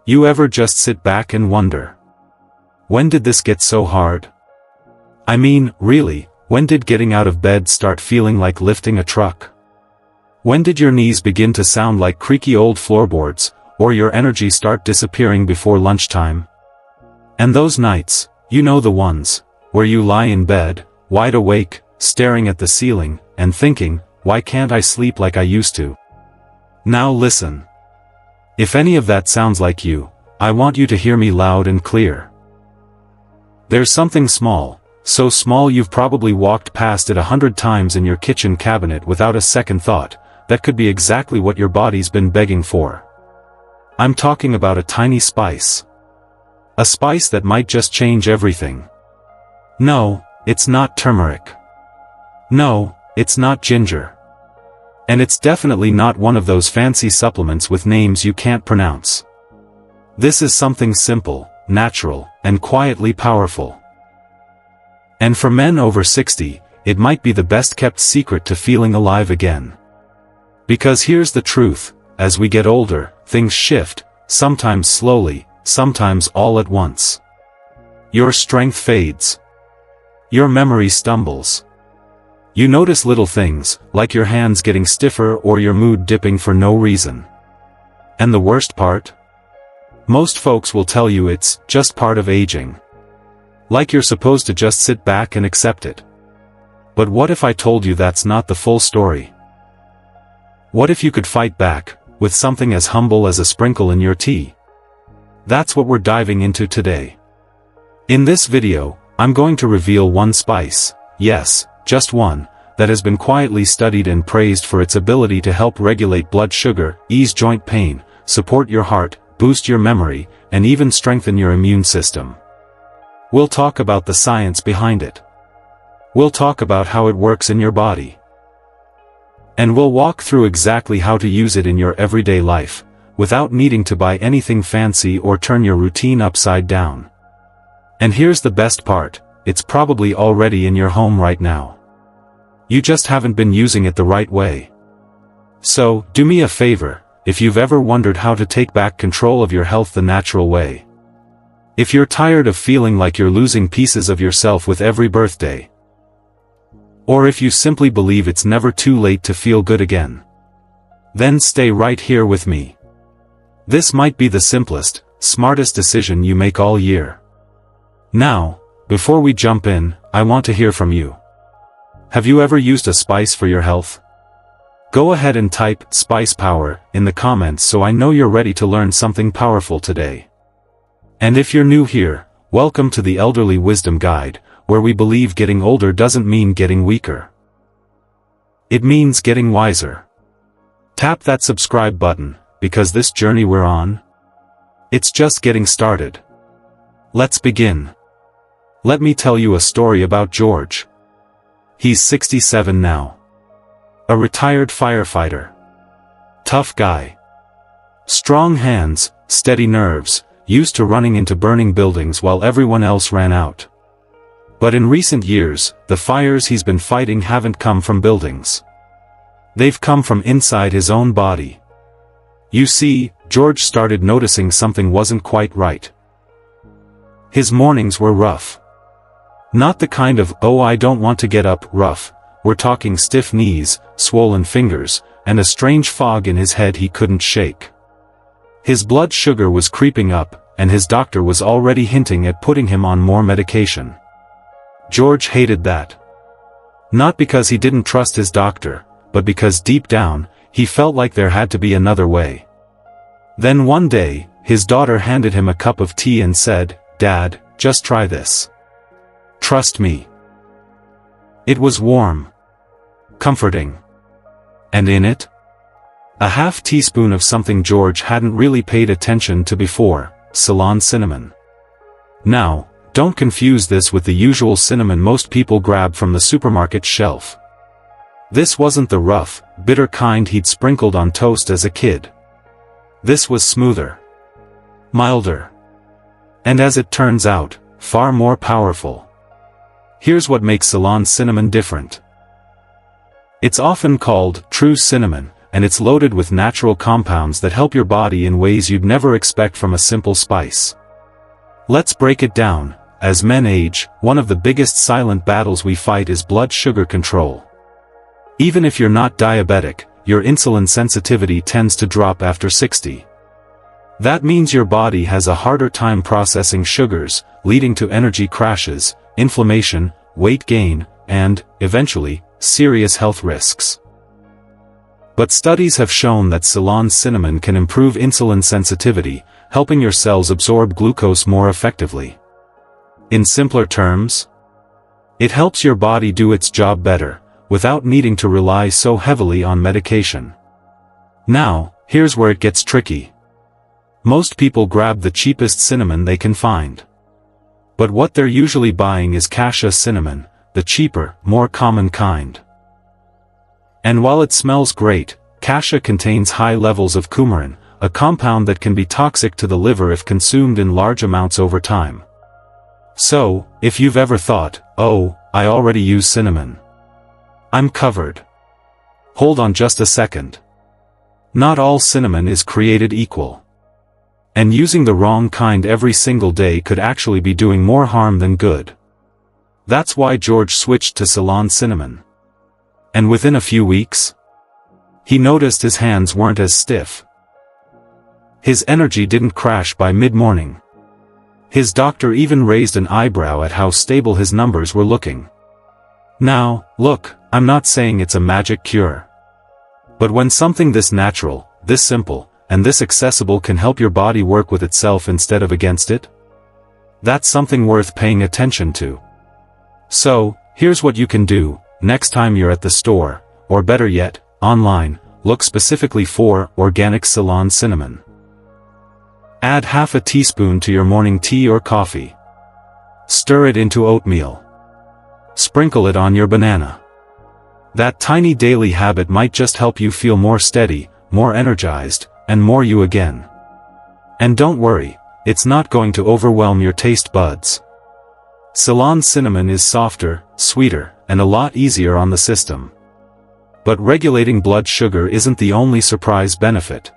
You ever just sit back and wonder, when did this get so hard? I mean, really, when did getting out of bed start feeling like lifting a truck? When did your knees begin to sound like creaky old floorboards, or your energy start disappearing before lunchtime? And those nights, you know the ones, where you lie in bed, wide awake, staring at the ceiling, and thinking, why can't I sleep like I used to? Now listen. If any of that sounds like you, I want you to hear me loud and clear. There's something small, so small you've probably walked past it 100 times in your kitchen cabinet without a second thought, that could be exactly what your body's been begging for. I'm talking about a tiny spice. A spice that might just change everything. No, it's not turmeric. No, it's not ginger. And it's definitely not one of those fancy supplements with names you can't pronounce. This is something simple, natural, and quietly powerful. And for men over 60, it might be the best kept secret to feeling alive again. Because here's the truth, as we get older, things shift, sometimes slowly, sometimes all at once. Your strength fades. Your memory stumbles. You notice little things, like your hands getting stiffer or your mood dipping for no reason. And the worst part? Most folks will tell you it's just part of aging. Like you're supposed to just sit back and accept it. But what if I told you that's not the full story? What if you could fight back, with something as humble as a sprinkle in your tea? That's what we're diving into today. In this video, I'm going to reveal one spice, yes, just one, that has been quietly studied and praised for its ability to help regulate blood sugar, ease joint pain, support your heart, boost your memory, and even strengthen your immune system. We'll talk about the science behind it. We'll talk about how it works in your body. And we'll walk through exactly how to use it in your everyday life, without needing to buy anything fancy or turn your routine upside down. And here's the best part, it's probably already in your home right now. You just haven't been using it the right way. So, do me a favor, if you've ever wondered how to take back control of your health the natural way. If you're tired of feeling like you're losing pieces of yourself with every birthday. Or if you simply believe it's never too late to feel good again. Then stay right here with me. This might be the simplest, smartest decision you make all year. Now, before we jump in, I want to hear from you. Have you ever used a spice for your health? Go ahead and type "spice power" in the comments so I know you're ready to learn something powerful today. And if you're new here, welcome to the Elderly Wisdom Guide, where we believe getting older doesn't mean getting weaker. It means getting wiser. Tap that subscribe button, because this journey we're on, it's just getting started. Let's begin. Let me tell you a story about George. He's 67 now. A retired firefighter. Tough guy. Strong hands, steady nerves, used to running into burning buildings while everyone else ran out. But in recent years, the fires he's been fighting haven't come from buildings. They've come from inside his own body. You see, George started noticing something wasn't quite right. His mornings were rough. Not the kind of, oh I don't want to get up, rough. We're talking stiff knees, swollen fingers, and a strange fog in his head he couldn't shake. His blood sugar was creeping up, and his doctor was already hinting at putting him on more medication. George hated that. Not because he didn't trust his doctor, but because deep down, he felt like there had to be another way. Then one day, his daughter handed him a cup of tea and said, "Dad, just try this. Trust me." It was warm. Comforting. And in it? A half teaspoon of something George hadn't really paid attention to before, Ceylon cinnamon. Now, don't confuse this with the usual cinnamon most people grab from the supermarket shelf. This wasn't the rough, bitter kind he'd sprinkled on toast as a kid. This was smoother. Milder. And as it turns out, far more powerful. Here's what makes Ceylon cinnamon different. It's often called true cinnamon, and it's loaded with natural compounds that help your body in ways you'd never expect from a simple spice. Let's break it down. As men age, one of the biggest silent battles we fight is blood sugar control. Even if you're not diabetic, your insulin sensitivity tends to drop after 60. That means your body has a harder time processing sugars, leading to energy crashes, inflammation, weight gain, and, eventually, serious health risks. But studies have shown that Ceylon cinnamon can improve insulin sensitivity, helping your cells absorb glucose more effectively. In simpler terms, it helps your body do its job better, without needing to rely so heavily on medication. Now, here's where it gets tricky. Most people grab the cheapest cinnamon they can find. But what they're usually buying is cassia cinnamon, the cheaper, more common kind. And while it smells great, cassia contains high levels of coumarin, a compound that can be toxic to the liver if consumed in large amounts over time. So, if you've ever thought, "Oh, I already use cinnamon. I'm covered." Hold on just a second. Not all cinnamon is created equal. And using the wrong kind every single day could actually be doing more harm than good. That's why George switched to Ceylon cinnamon. And within a few weeks, he noticed his hands weren't as stiff. His energy didn't crash by mid-morning. His doctor even raised an eyebrow at how stable his numbers were looking. Now, look, I'm not saying it's a magic cure. But when something this natural, this simple, and this accessible can help your body work with itself instead of against it, that's something worth paying attention to. So, here's what you can do. Next time you're at the store, or better yet, online, look specifically for organic Ceylon cinnamon. Add half a teaspoon to your morning tea or coffee. Stir it into oatmeal. Sprinkle it on your banana. That tiny daily habit might just help you feel more steady, more energized, and more you again. And don't worry, it's not going to overwhelm your taste buds. Ceylon cinnamon is softer, sweeter, and a lot easier on the system. But regulating blood sugar isn't the only surprise benefit.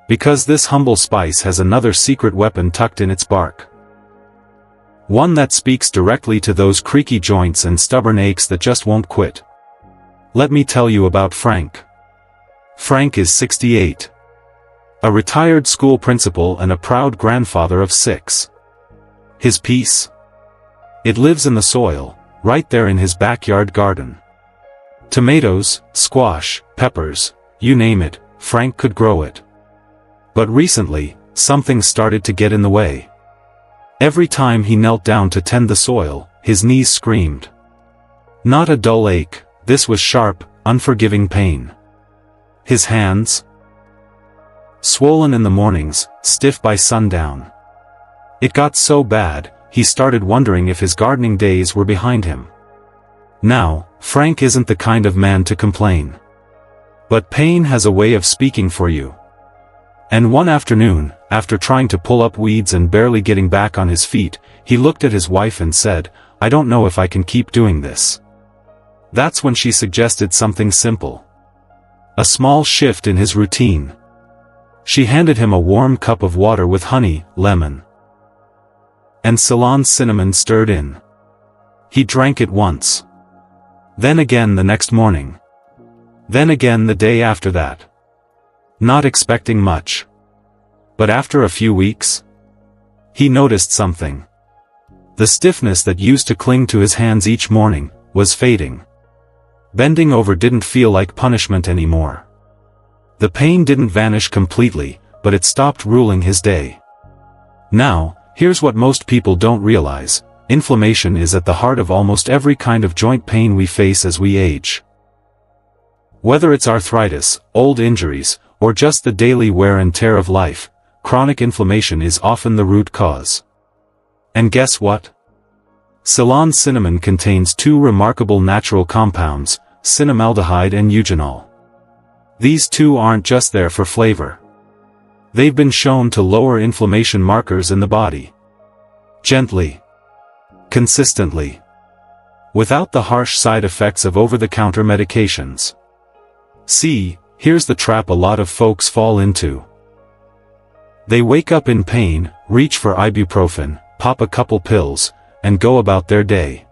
Because this humble spice has another secret weapon tucked in its bark. One that speaks directly to those creaky joints and stubborn aches that just won't quit. Let me tell you about Frank. Frank is 68. A retired school principal and a proud grandfather of 6. His peace? It lives in the soil, right there in his backyard garden. Tomatoes, squash, peppers, you name it, Frank could grow it. But recently, something started to get in the way. Every time he knelt down to tend the soil, his knees screamed. Not a dull ache, this was sharp, unforgiving pain. His hands? Swollen in the mornings, stiff by sundown. It got so bad, he started wondering if his gardening days were behind him. Now, Frank isn't the kind of man to complain. But pain has a way of speaking for you. And one afternoon, after trying to pull up weeds and barely getting back on his feet, he looked at his wife and said, "I don't know if I can keep doing this." That's when she suggested something simple. A small shift in his routine. She handed him a warm cup of water with honey, lemon, and Ceylon cinnamon stirred in. He drank it once. Then again the next morning. Then again the day after that. Not expecting much. But after a few weeks, he noticed something. The stiffness that used to cling to his hands each morning was fading. Bending over didn't feel like punishment anymore. The pain didn't vanish completely, but it stopped ruling his day. Now, here's what most people don't realize. Inflammation is at the heart of almost every kind of joint pain we face as we age. Whether it's arthritis, old injuries, or just the daily wear and tear of life, chronic inflammation is often the root cause. And guess what? Ceylon cinnamon contains 2 remarkable natural compounds, cinnamaldehyde and eugenol. These 2 aren't just there for flavor. They've been shown to lower inflammation markers in the body. Gently. Consistently. Without the harsh side effects of over-the-counter medications. See, here's the trap a lot of folks fall into. They wake up in pain, reach for ibuprofen, pop a couple pills, and go about their day.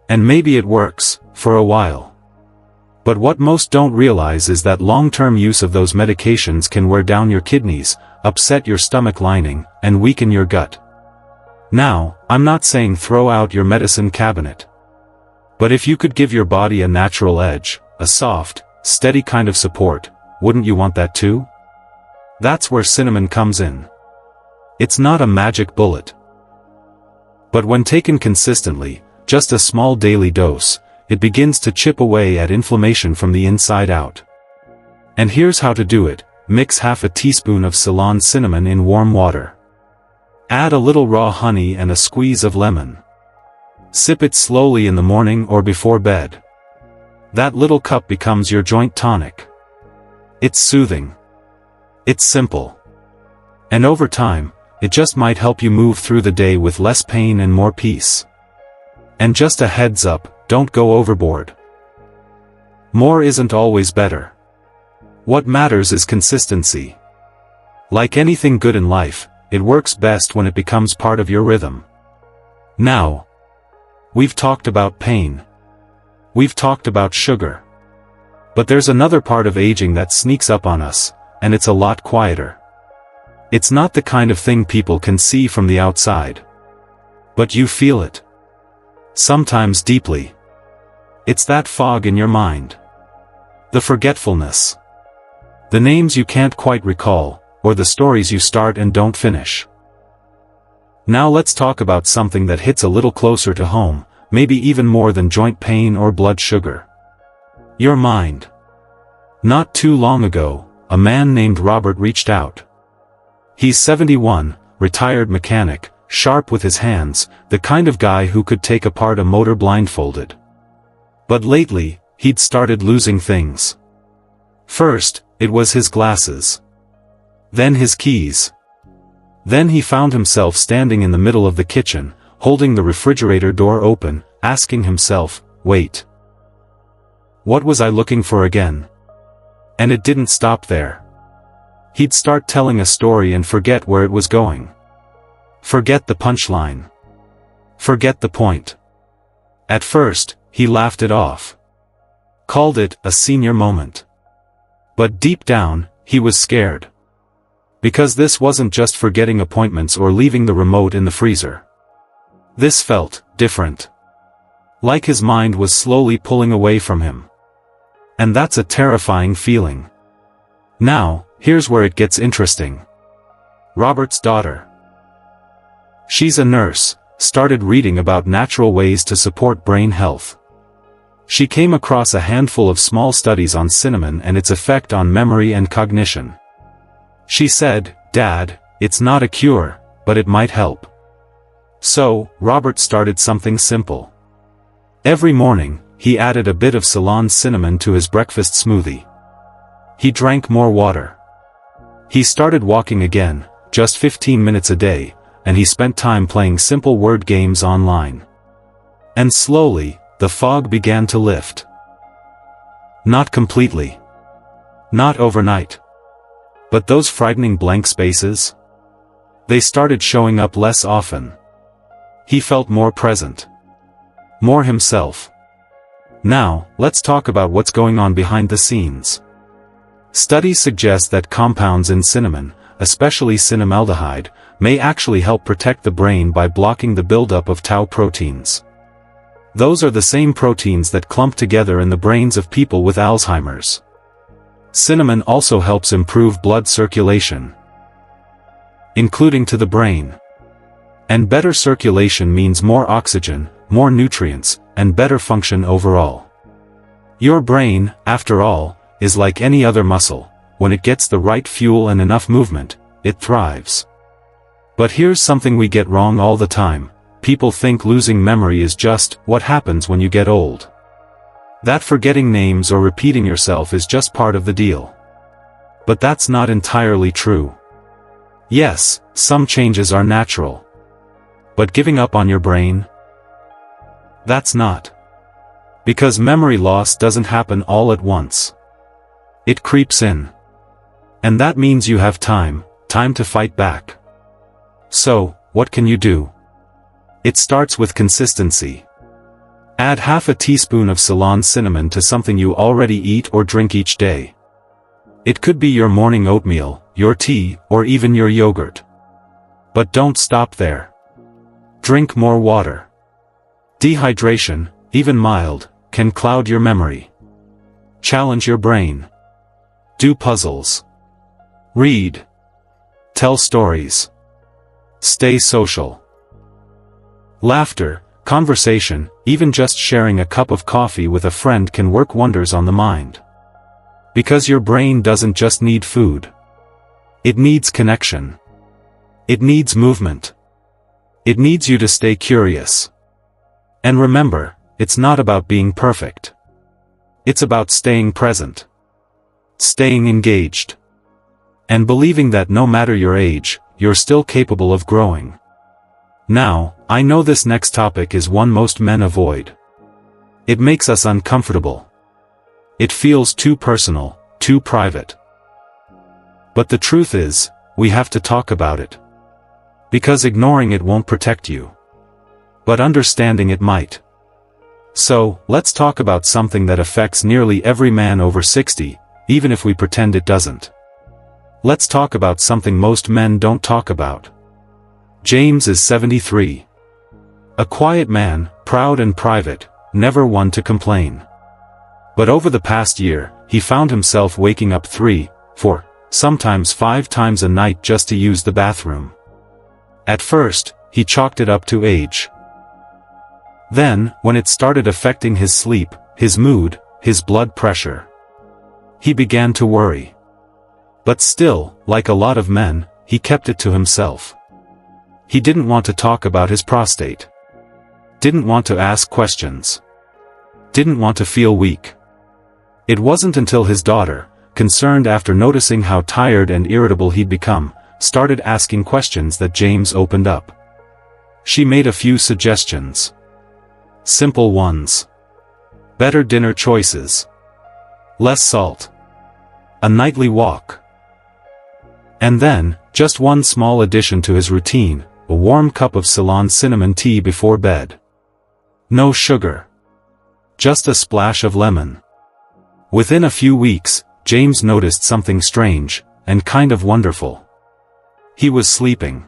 And maybe it works, for a while. But what most don't realize is that long-term use of those medications can wear down your kidneys, upset your stomach lining, and weaken your gut. Now, I'm not saying throw out your medicine cabinet. But if you could give your body a natural edge, a soft, steady kind of support, wouldn't you want that too? That's where cinnamon comes in. It's not a magic bullet. But when taken consistently, just a small daily dose, it begins to chip away at inflammation from the inside out. And here's how to do it: mix half a teaspoon of Ceylon cinnamon in warm water. Add a little raw honey and a squeeze of lemon. Sip it slowly in the morning or before bed. That little cup becomes your joint tonic. It's soothing. It's simple. And over time, it just might help you move through the day with less pain and more peace. And just a heads up, don't go overboard. More isn't always better. What matters is consistency. Like anything good in life, it works best when it becomes part of your rhythm. Now, we've talked about pain. We've talked about sugar. But there's another part of aging that sneaks up on us, and it's a lot quieter. It's not the kind of thing people can see from the outside. But you feel it. Sometimes deeply. It's that fog in your mind. The forgetfulness. The names you can't quite recall, or the stories you start and don't finish. Now let's talk about something that hits a little closer to home, maybe even more than joint pain or blood sugar. Your mind. Not too long ago, a man named Robert reached out. He's 71, retired mechanic, sharp with his hands, the kind of guy who could take apart a motor blindfolded. But lately, he'd started losing things. First, it was his glasses. Then his keys. Then he found himself standing in the middle of the kitchen, holding the refrigerator door open, asking himself, wait. What was I looking for again? And it didn't stop there. He'd start telling a story and forget where it was going. Forget the punchline. Forget the point. At first, he laughed it off. Called it a senior moment. But deep down, he was scared. Because this wasn't just forgetting appointments or leaving the remote in the freezer. This felt different. Like his mind was slowly pulling away from him. And that's a terrifying feeling. Now, here's where it gets interesting. Robert's daughter. She's a nurse, started reading about natural ways to support brain health. She came across a handful of small studies on cinnamon and its effect on memory and cognition. She said, "Dad, it's not a cure, but it might help." So, Robert started something simple. Every morning, he added a bit of Ceylon cinnamon to his breakfast smoothie. He drank more water. He started walking again, just 15 minutes a day, and he spent time playing simple word games online. And slowly, the fog began to lift. Not completely. Not overnight. But those frightening blank spaces? They started showing up less often. He felt more present. More himself. Now, let's talk about what's going on behind the scenes. Studies suggest that compounds in cinnamon, especially cinnamaldehyde, may actually help protect the brain by blocking the buildup of tau proteins. Those are the same proteins that clump together in the brains of people with Alzheimer's. Cinnamon also helps improve blood circulation, including to the brain. And better circulation means more oxygen, more nutrients, and better function overall. Your brain, after all, is like any other muscle. When it gets the right fuel and enough movement, it thrives. But here's something we get wrong all the time. People think losing memory is just what happens when you get old. That forgetting names or repeating yourself is just part of the deal. But that's not entirely true. Yes, some changes are natural. But giving up on your brain? That's not. Because memory loss doesn't happen all at once. It creeps in. And that means you have time to fight back. So, what can you do? It starts with consistency. Add half a teaspoon of Ceylon cinnamon to something you already eat or drink each day. It could be your morning oatmeal, your tea, or even your yogurt. But don't stop there. Drink more water. Dehydration, even mild, can cloud your memory. Challenge your brain. Do puzzles. Read. Tell stories. Stay social. Laughter, conversation, even just sharing a cup of coffee with a friend can work wonders on the mind. Because your brain doesn't just need food. It needs connection. It needs movement. It needs you to stay curious. And remember, it's not about being perfect. It's about staying present. Staying engaged. And believing that no matter your age, you're still capable of growing. Now, I know this next topic is one most men avoid. It makes us uncomfortable. It feels too personal, too private. But the truth is, we have to talk about it. Because ignoring it won't protect you. But understanding it might. So, let's talk about something that affects nearly every man over 60, even if we pretend it doesn't. Let's talk about something most men don't talk about. James is 73. A quiet man, proud and private, never one to complain. But over the past year, he found himself waking up 3, 4, sometimes 5 times a night just to use the bathroom. At first, he chalked it up to age. Then, when it started affecting his sleep, his mood, his blood pressure, he began to worry. But still, like a lot of men, he kept it to himself. He didn't want to talk about his prostate. Didn't want to ask questions. Didn't want to feel weak. It wasn't until his daughter, concerned after noticing how tired and irritable he'd become, started asking questions that James opened up. She made a few suggestions. Simple ones. Better dinner choices. Less salt. A nightly walk. And then, just one small addition to his routine, a warm cup of Ceylon cinnamon tea before bed. No sugar. Just a splash of lemon. Within a few weeks, James noticed something strange, and kind of wonderful. He was sleeping.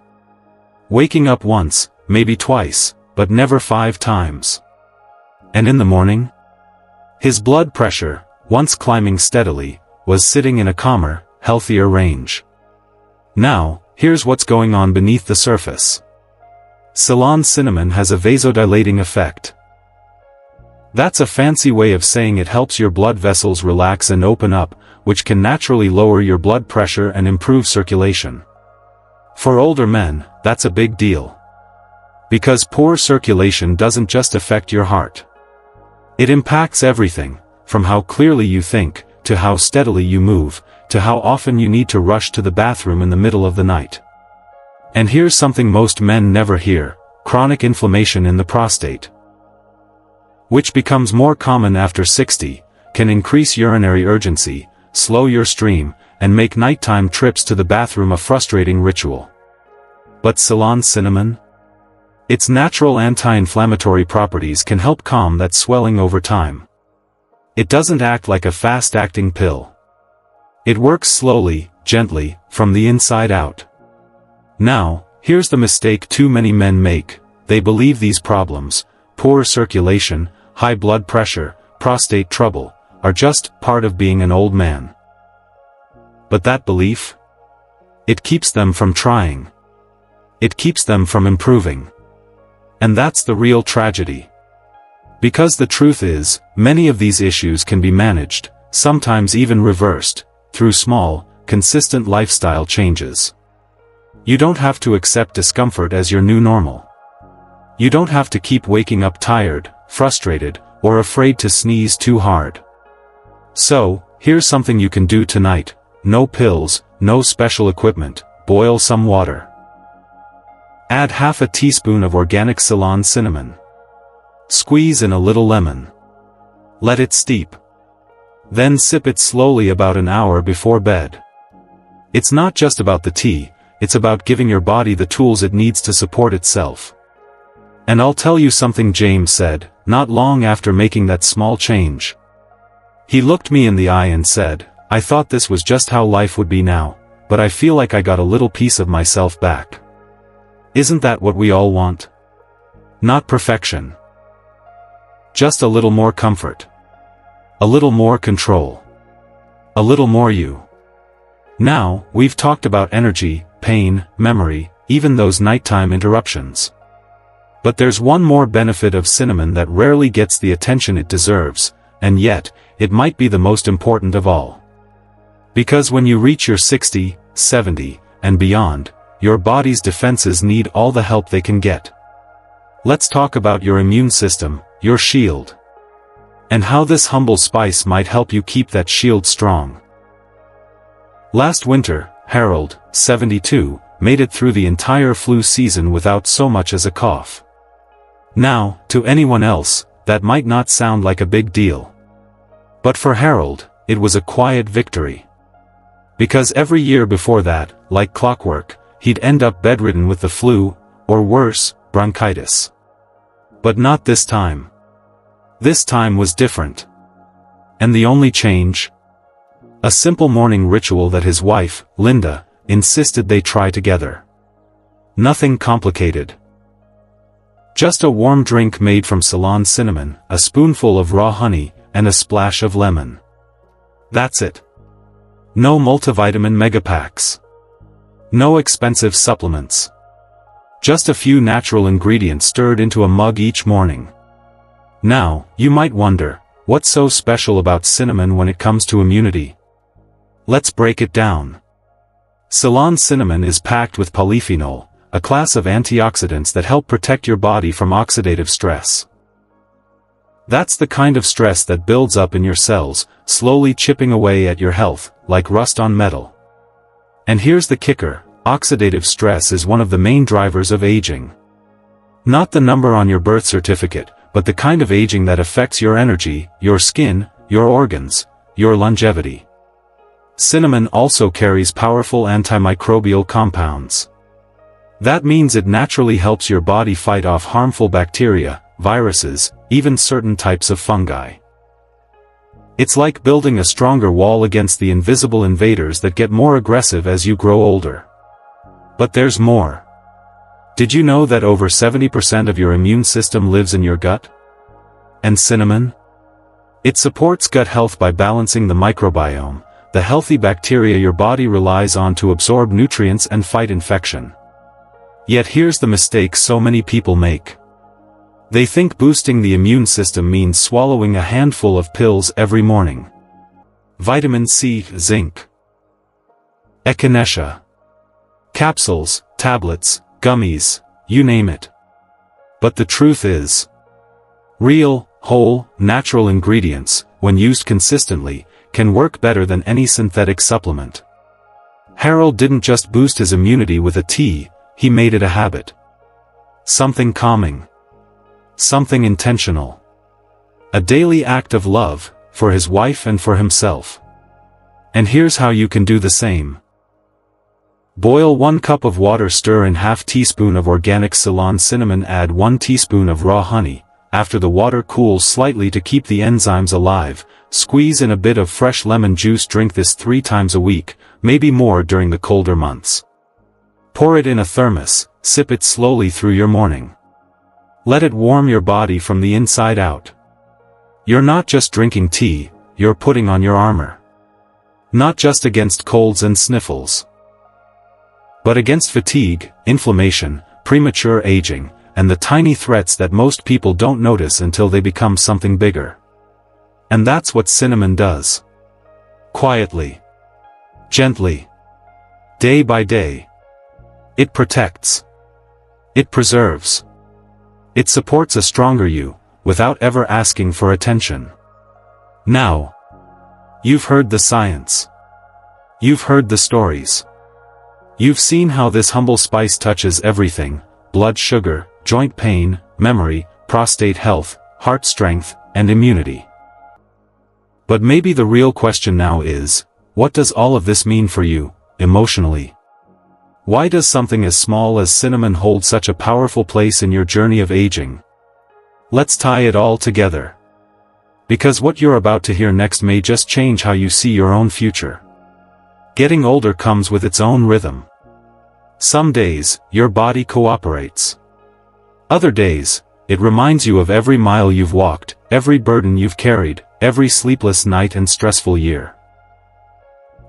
Waking up once, maybe twice, but never 5 times. And in the morning? His blood pressure, once climbing steadily, was sitting in a calmer, healthier range. Now, here's what's going on beneath the surface. Ceylon cinnamon has a vasodilating effect. That's a fancy way of saying it helps your blood vessels relax and open up, which can naturally lower your blood pressure and improve circulation. For older men, that's a big deal. Because poor circulation doesn't just affect your heart. It impacts everything, from how clearly you think, to how steadily you move, to how often you need to rush to the bathroom in the middle of the night. And here's something most men never hear: chronic inflammation in the prostate, which becomes more common after 60, can increase urinary urgency, slow your stream, and make nighttime trips to the bathroom a frustrating ritual. But Ceylon cinnamon? Its natural anti-inflammatory properties can help calm that swelling over time. It doesn't act like a fast-acting pill. It works slowly, gently, from the inside out. Now, here's the mistake too many men make: they believe these problems, poor circulation, high blood pressure, prostate trouble, are just part of being an old man. But that belief? It keeps them from trying. It keeps them from improving. And that's the real tragedy. Because the truth is, many of these issues can be managed, sometimes even reversed, through small, consistent lifestyle changes. You don't have to accept discomfort as your new normal. You don't have to keep waking up tired, frustrated, or afraid to sneeze too hard. So, here's something you can do tonight: no pills, no special equipment, boil some water. Add half a teaspoon of organic Ceylon cinnamon. Squeeze in a little lemon. Let it steep. Then sip it slowly about an hour before bed. It's not just about the tea, it's about giving your body the tools it needs to support itself. And I'll tell you something James said, not long after making that small change. He looked me in the eye and said, I thought this was just how life would be now, but I feel like I got a little piece of myself back. Isn't that what we all want? Not perfection. Just a little more comfort. A little more control. A little more you. Now, we've talked about energy, pain, memory, even those nighttime interruptions. But there's one more benefit of cinnamon that rarely gets the attention it deserves, and yet, it might be the most important of all. Because when you reach your 60, 70, and beyond, your body's defenses need all the help they can get. Let's talk about your immune system, your shield. And how this humble spice might help you keep that shield strong. Last winter, Harold, 72, made it through the entire flu season without so much as a cough. Now, to anyone else, that might not sound like a big deal. But for Harold, it was a quiet victory. Because every year before that, like clockwork, he'd end up bedridden with the flu, or worse, bronchitis. But not this time. This time was different. And the only change? A simple morning ritual that his wife, Linda, insisted they try together. Nothing complicated. Just a warm drink made from Ceylon cinnamon, a spoonful of raw honey, and a splash of lemon. That's it. No multivitamin megapacks. No expensive supplements. Just a few natural ingredients stirred into a mug each morning. Now, you might wonder, what's so special about cinnamon when it comes to immunity? Let's break it down. Ceylon cinnamon is packed with polyphenol, a class of antioxidants that help protect your body from oxidative stress. That's the kind of stress that builds up in your cells, slowly chipping away at your health, like rust on metal. And here's the kicker, oxidative stress is one of the main drivers of aging. Not the number on your birth certificate, but the kind of aging that affects your energy, your skin, your organs, your longevity. Cinnamon also carries powerful antimicrobial compounds. That means it naturally helps your body fight off harmful bacteria, viruses, even certain types of fungi. It's like building a stronger wall against the invisible invaders that get more aggressive as you grow older. But there's more. Did you know that over 70% of your immune system lives in your gut? And cinnamon? It supports gut health by balancing the microbiome, the healthy bacteria your body relies on to absorb nutrients and fight infection. Yet here's the mistake so many people make. They think boosting the immune system means swallowing a handful of pills every morning. Vitamin C, zinc, echinacea, capsules, tablets, gummies, you name it. But the truth is, real, whole, natural ingredients, when used consistently, can work better than any synthetic supplement. Harold didn't just boost his immunity with a tea, he made it a habit. Something calming. Something intentional. A daily act of love, for his wife and for himself. And here's how you can do the same. Boil 1 cup of water, stir in ½ teaspoon of organic Ceylon cinnamon, add 1 teaspoon of raw honey. After the water cools slightly to keep the enzymes alive, squeeze in a bit of fresh lemon juice. Drink this 3 times a week, maybe more during the colder months. Pour it in a thermos, sip it slowly through your morning. Let it warm your body from the inside out. You're not just drinking tea, you're putting on your armor. Not just against colds and sniffles, but against fatigue, inflammation, premature aging, and the tiny threats that most people don't notice until they become something bigger. And that's what cinnamon does. Quietly. Gently. Day by day. It protects. It preserves. It supports a stronger you, without ever asking for attention. Now, you've heard the science. You've heard the stories. You've seen how this humble spice touches everything: blood sugar, joint pain, memory, prostate health, heart strength, and immunity. But maybe the real question now is, what does all of this mean for you, emotionally? Why does something as small as cinnamon hold such a powerful place in your journey of aging? Let's tie it all together. Because what you're about to hear next may just change how you see your own future. Getting older comes with its own rhythm. Some days, your body cooperates. Other days, it reminds you of every mile you've walked, every burden you've carried, every sleepless night and stressful year.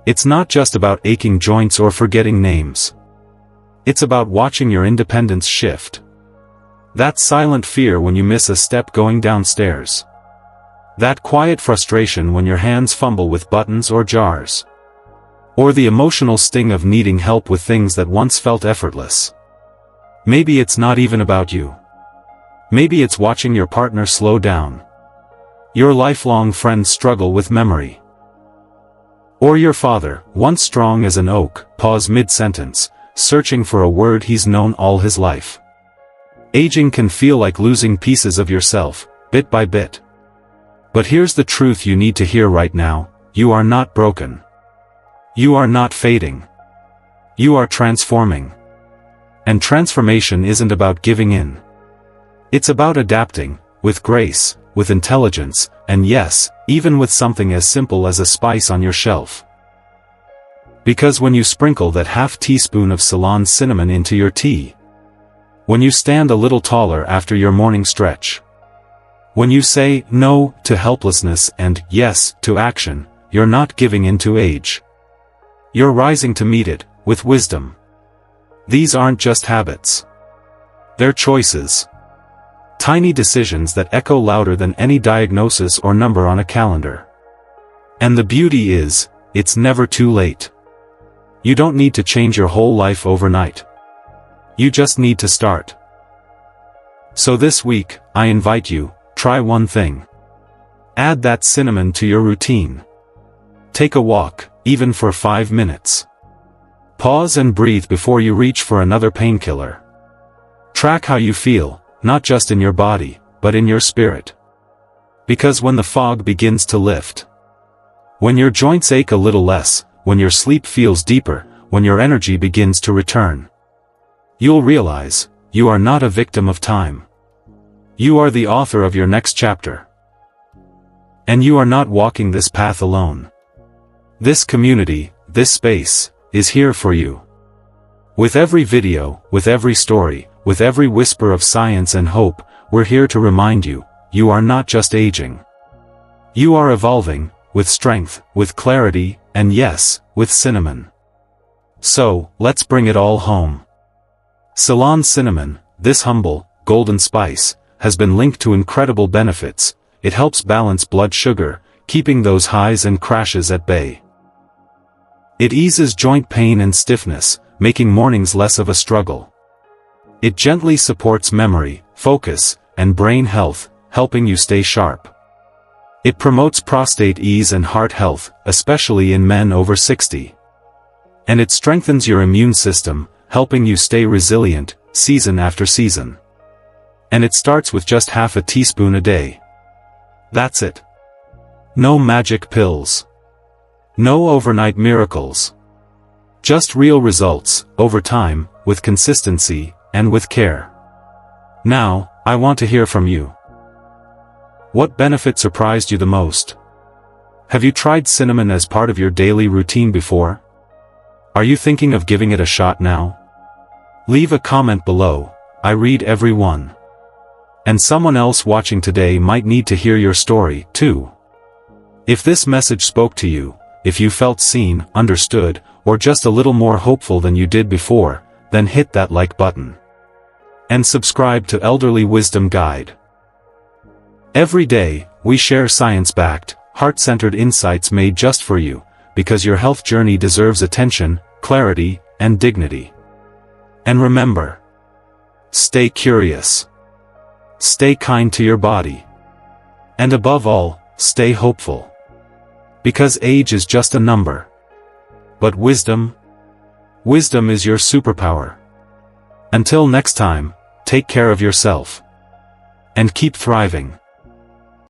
It's not just about aching joints or forgetting names. It's about watching your independence shift. That silent fear when you miss a step going downstairs. That quiet frustration when your hands fumble with buttons or jars. Or the emotional sting of needing help with things that once felt effortless. Maybe it's not even about you. Maybe it's watching your partner slow down. Your lifelong friend struggle with memory. Or your father, once strong as an oak, pause mid-sentence, searching for a word he's known all his life. Aging can feel like losing pieces of yourself, bit by bit. But here's the truth you need to hear right now: you are not broken. You are not fading. You are transforming. And transformation isn't about giving in. It's about adapting, with grace, with intelligence, and yes, even with something as simple as a spice on your shelf. Because when you sprinkle that half-teaspoon of Ceylon cinnamon into your tea, when you stand a little taller after your morning stretch, when you say no to helplessness and yes to action, you're not giving in to age. You're rising to meet it, with wisdom. These aren't just habits. They're choices. Tiny decisions that echo louder than any diagnosis or number on a calendar. And the beauty is, it's never too late. You don't need to change your whole life overnight. You just need to start. So this week, I invite you, try one thing. Add that cinnamon to your routine. Take a walk, even for 5 minutes. Pause and breathe before you reach for another painkiller. Track how you feel, not just in your body, but in your spirit. Because when the fog begins to lift, when your joints ache a little less, when your sleep feels deeper, when your energy begins to return, you'll realize, you are not a victim of time. You are the author of your next chapter. And you are not walking this path alone. This community, this space, is here for you. With every video, with every story, with every whisper of science and hope, we're here to remind you, you are not just aging. You are evolving, with strength, with clarity, and yes, with cinnamon. So, let's bring it all home. Ceylon cinnamon, this humble, golden spice, has been linked to incredible benefits. It helps balance blood sugar, keeping those highs and crashes at bay. It eases joint pain and stiffness, making mornings less of a struggle. It gently supports memory, focus, and brain health, helping you stay sharp. It promotes prostate ease and heart health, especially in men over 60. And it strengthens your immune system, helping you stay resilient, season after season. And it starts with just half a teaspoon a day. That's it. No magic pills. No overnight miracles. Just real results, over time, with consistency, and with care. Now, I want to hear from you. What benefit surprised you the most? Have you tried cinnamon as part of your daily routine before? Are you thinking of giving it a shot now? Leave a comment below, I read every one. And someone else watching today might need to hear your story, too. If this message spoke to you, if you felt seen, understood, or just a little more hopeful than you did before, then hit that like button. And subscribe to Elderly Wisdom Guide. Every day, we share science-backed, heart-centered insights made just for you, because your health journey deserves attention, clarity, and dignity. And remember, stay curious. Stay kind to your body. And above all, stay hopeful. Because age is just a number. But wisdom is your superpower. Until next time, take care of yourself. And keep thriving.